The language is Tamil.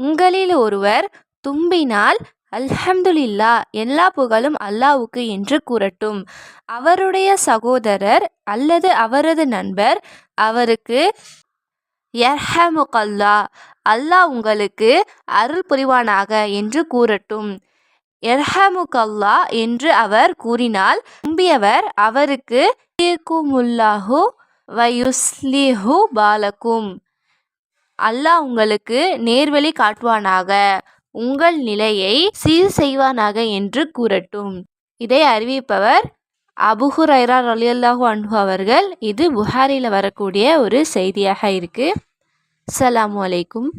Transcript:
உங்களில் ஒருவர் தும்பினால் அல்ஹம்துலில்லா, எல்லா புகழும் அல்லாஹ்வுக்கு என்று கூறட்டும். அவருடைய சகோதரர் அல்லது அவரது நண்பர் அவருக்கு யர்ஹமுகல்லா, அல்லாஹ் உங்களுக்கு அருள் புரிவானாக என்று கூறட்டும். யர்ஹமுகல்லா என்று அவர் கூறினால் தும்பியவர் அவருக்கு யஹ்திகுமுல்லாஹு வயுஸ்லிஹு பாலக்கும், அல்லாஹ் உங்களுக்கு நேர்வழி காட்டுவானாக, உங்கள் நிலையை சீர் செய்வானாக என்று கூறட்டும். இதை அறிவிப்பவர் அபூ ஹுரைரா ரலியல்லாஹு அன்ஹு அவர்கள். இது புகாரியில் வரக்கூடிய ஒரு செய்தியாக இருக்குது. அஸ்ஸலாமு அலைக்கும்.